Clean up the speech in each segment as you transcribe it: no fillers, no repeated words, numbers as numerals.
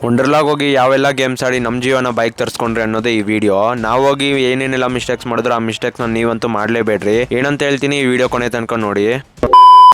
ವಂಡರ್ಲಾಗ್ ಹೋಗಿ ಯಾವೆಲ್ಲ ಗೇಮ್ಸ್ ಆಡಿ ನಮ್ಮ ಜೀವನ ಬೈಕ್ ತರಿಸ್ಕೊಂಡ್ರಿ ಅನ್ನೋದೇ ಈ ವಿಡಿಯೋ. ನಾವು ಹೋಗಿ ಏನೇನೆಲ್ಲ ಮಿಸ್ಟೇಕ್ಸ್ ಮಾಡಿದ್ರು ಆ ಮಿಸ್ಟೇಕ್ಸ್ನ ನೀವಂತೂ ಮಾಡಲೇಬೇಡ್ರಿ. ಏನಂತ ಹೇಳ್ತೀನಿ ಈ ವಿಡಿಯೋ ಕೊನೆ ತನಕ ನೋಡಿ.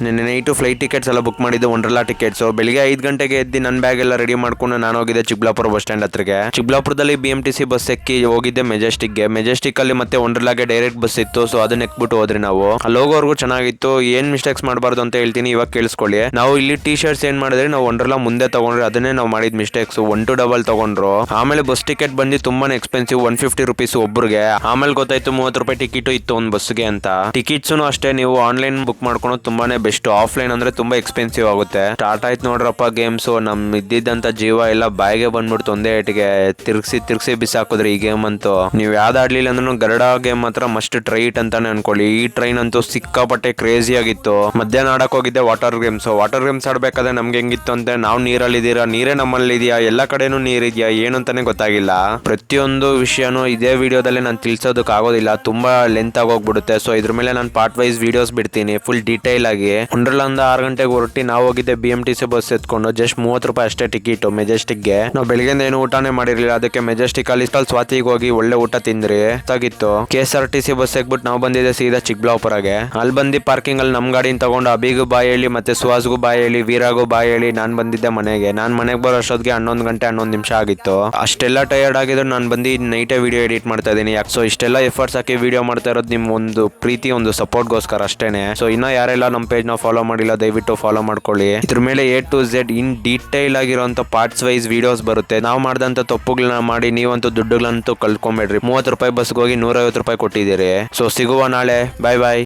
ನಿನ್ನೆ ನೈಟು ಫ್ಲೈಟ್ ಟಿಕೆಟ್ಸ್ ಎಲ್ಲ ಬುಕ್ ಮಾಡಿದ್ದು ವಂಡರ್ಲಾ ಟಿಕೆಟ್ಸು. ಬೆಳಿಗ್ಗೆ 5 ಗಂಟೆಗೆ ಎದ್ದು ನನ್ನ ಬ್ಯಾಗ್ ಎಲ್ಲ ರೆಡಿ ಮಾಡ್ಕೊಂಡು ನಾನು ಹೋಗಿದ್ದೆ ಚಿಕ್ಕಬಳ್ಳಾಪುರ ಬಸ್ ಸ್ಟ್ಯಾಂಡ್ ಹತ್ರಕ್ಕೆ. ಚಿಕ್ಕಬಳ್ಳಾಪುರದಲ್ಲಿ BMTC ಬಸ್ ಎಕ್ಕಿ ಹೋಗಿದ್ದೆ ಮೆಜೆಸ್ಟಿಕ್ ಅಲ್ಲಿ ಮತ್ತೆ ವಂಡರ್ಲಾಗೆ ಡೈರೆಕ್ಟ್ ಬಸ್ ಇತ್ತು. ಸೊ ಅದನ್ನ ಎಕ್ಬಿಟ್ಟು ಹೋದ್ರಿ ನಾವು. ಅಲ್ಲಿ ಹೋಗೋವರೆಗೂ ಚೆನ್ನಾಗಿತ್ತು. ಏನ್ ಮಿಸ್ಟೇಕ್ಸ್ ಮಾಡಬಾರ್ದು ಅಂತ ಹೇಳ್ತೀನಿ, ಇವಾಗ ಕೇಳಿಸ್ಕೊಳ್ಳಿ. ನಾವು ಇಲ್ಲಿ ಟಿ ಶರ್ಟ್ಸ್ ಏನ್ ಮಾಡಿದ್ರೆ ನಾವು ವಂಡರ್ಲಾ ಮುಂದೆ ತಗೊಂಡ್ರೆ ಅದನ್ನೇ ನಾವು ಮಾಡಿದ ಮಿಸ್ಟೇಕ್ಸ್. 1 to ಡಬಲ್ ತಗೊಂಡ್ರು. ಆಮೇಲೆ ಬಸ್ ಟಿಕೆಟ್ ಬಂದು ತುಂಬಾನೇ ಎಕ್ಸ್ಪೆನ್ಸಿವ್, 150 ರುಪೀಸ್ ಒಬ್ರಿಗೆ. ಆಮೇಲೆ ಗೊತ್ತಾಯ್ತು 30 ರೂಪಾಯಿ ಟಿಕೆಟ್ ಇತ್ತು ಒಂದು ಬಸ್ಗೆ ಅಂತ. ಟಿಕೆಟ್ಸ್ ಅಷ್ಟೇ ನೀವು ಆನ್ಲೈನ್ ಬುಕ್ ಮಾಡ್ಕೊಂಡು ತುಂಬಾನೇ ಬೆಸ್ಟ್. ಆಫ್ಲೈನ್ ಅಂದ್ರೆ ತುಂಬಾ ಎಕ್ಸ್ಪೆನ್ಸಿವ್ ಆಗುತ್ತೆ. ಸ್ಟಾರ್ಟ್ ಆಯ್ತು ನೋಡ್ರಪ್ಪ ಗೇಮ್ಸ್. ನಮ್ ಇದ್ದಿದ್ದಂತ ಜೀವ ಎಲ್ಲ ಬಾಯಿಗೆ ಬಂದ್ಬಿಡ್ತು ಒಂದೇ ಏಟಿಗೆ. ತಿರ್ಗಿಸಿ ಬಿಸಾಕಿದ್ರಿ ಈ ಗೇಮ್ ಅಂತೂ. ನೀವ್ ಯಾವ್ದು ಆಡ್ಲಿಲ್ಲ ಅಂದ್ರೂ ಗರುಡ ಗೇಮ್ ಮಾತ್ರ ಮಸ್ಟ್ ಟ್ರೈ ಇಟ್ ಅಂತಾನೆ ಅನ್ಕೊಳ್ಳಿ. ಈ ಟ್ರೈನ್ ಅಂತೂ ಸಿಕ್ಕಾಪಟ್ಟೆ ಕ್ರೇಜಿ ಆಗಿತ್ತು. ಮಧ್ಯಾಹ್ನ ಆಡಕ್ ಹೋಗಿದ್ದೆ ವಾಟರ್ ಗೇಮ್ಸ್ ಆಡ್ಬೇಕಾದ್ರೆ ನಮ್ಗೆ ಹೆಂಗಿತ್ತು ಅಂತ, ನಾವು ನೀರಲ್ಲಿ ಇದೀರಾ, ನೀರೇ ನಮ್ಮಲ್ಲಿ ಇದೆಯಾ, ಎಲ್ಲ ಕಡೆನೂ ನೀರಿದ್ಯಾ ಏನು ಅಂತಾನೆ ಗೊತ್ತಾಗಿಲ್ಲ. ಪ್ರತಿಯೊಂದು ವಿಷಯನೂ ಇದೇ ವಿಡಿಯೋದಲ್ಲಿ ನಾನು ತಿಳಿಸೋದಕ್ಕೆ ಆಗೋದಿಲ್ಲ, ತುಂಬಾ ಲೆಂತ್ ಆಗೋಗ್ಬಿಡುತ್ತೆ. ಸೊ ಇದ್ರ ಮೇಲೆ ನಾನು ಪಾರ್ಟ್ ವೈಸ್ ವಿಡಿಯೋಸ್ ಬಿಡ್ತೀನಿ ಫುಲ್ ಡೀಟೇಲ್ ಆಗಿ. ವಂಡರ್ಲಾಂದ 6 ಗಂಟೆಗೆ ಹೊರಟಿ ನಾವು ಹೋಗಿದ್ದೆ BMTC ಬಸ್ ಎತ್ಕೊಂಡು. ಜಸ್ಟ್ 30 ರೂಪಾಯಿ ಅಷ್ಟೇ ಟಿಕೆಟ್ ಮೆಜೆಸ್ಟಿಕ್ಗೆ. ನಾವು ಬೆಳಗ್ಗೆಯಿಂದ ಏನು ಊಟನೇ ಮಾಡಿರ್ಲಿಲ್ಲ. ಅದಕ್ಕೆ ಮೆಜೆಸ್ಟಿಕ್ ಅಲ್ಲಿ ಸ್ವಾತಿಗೆ ಹೋಗಿ ಒಳ್ಳೆ ಊಟ ತಿಂದ್ರಿ. ಗೊತ್ತಾಗಿತ್ತು. KSRTC ಬಸ್ ಎಕ್ಬಿಟ್ಟು ನಾವು ಬಂದಿದ್ದೆ ಸೀದಾ ಚಿಕ್ಕಬಳ್ಳಾಪುರಗೆ. ಅಲ್ಲಿ ಬಂದು ಪಾರ್ಕಿಂಗ್ ಅಲ್ಲಿ ನಮ್ ಗಾಡಿನ ತಗೊಂಡು ಅಭಿಗೂ ಬಾಯ್ ಹೇಳಿ ಮತ್ತೆ ಸುಹಾಸ್ಗೂ ಬಾಯ್ ಹೇಳಿ ವೀರಾಗೂ ಬಾಯ್ ಹೇಳಿ ನಾನು ಬಂದಿದ್ದೆ ಮನೆಗೆ. ನಾನು ಮನೆಗೆ ಬರೋ ಅಷ್ಟೊತ್ತಿಗೆ 11 ಗಂಟೆ 11 ನಿಮಿಷ ಆಗಿತ್ತು. ಅಷ್ಟೆಲ್ಲ ಟಯರ್ಡ್ ಆಗಿದ್ರು ನಾನು ಬಂದು ನೈಟೇ ವಿಡಿಯೋ ಎಡಿಟ್ ಮಾಡ್ತಾ ಇದ್ದೀನಿ. ಸೊ ಇಷ್ಟೆಲ್ಲ ಎಫರ್ಟ್ಸ್ ಹಾಕಿ ವಿಡಿಯೋ ಮಾಡ್ತಾ ಇರೋದು ನಿಮ್ ಒಂದು ಪ್ರೀತಿ, ಒಂದು ಸಪೋರ್ಟ್ಗೋಸ್ಕರ ಅಷ್ಟೇನೆ. ಸೊ ಇನ್ನ ಯಾರೆಲ್ಲ ನಮ್ಮ ಪೇಜ್ ನ ಫಾಲೋ ಮಾಡಿಲ್ಲ ದಯವಿಟ್ಟು ಫಾಲೋ ಮಾಡ್ಕೊಳ್ಳಿ. ಇದ್ರ ಮೇಲೆ A to Z in detail ಆಗಿರುವಂತ ಪಾರ್ಟ್ಸ್ ವೈಸ್ ವಿಡಿಯೋಸ್ ಬರುತ್ತೆ. ನಾವು ಮಾಡಿದಂತ ತಪ್ಪುಗಳನ್ನ ಮಾಡಿ ನೀವಂತೂ ದುಡ್ಡುಗಳಂತೂ ಕಳ್ಕೊಂಬೇಡ್ರಿ. 30 ರೂಪಾಯಿ ಬಸ್ಗೆ ಹೋಗಿ 150 ರೂಪಾಯಿ ಕೊಟ್ಟಿದ್ದೀರಿ. ಸೊ ಸಿಗುವ ನಾಳೆ. ಬಾಯ್ ಬಾಯ್.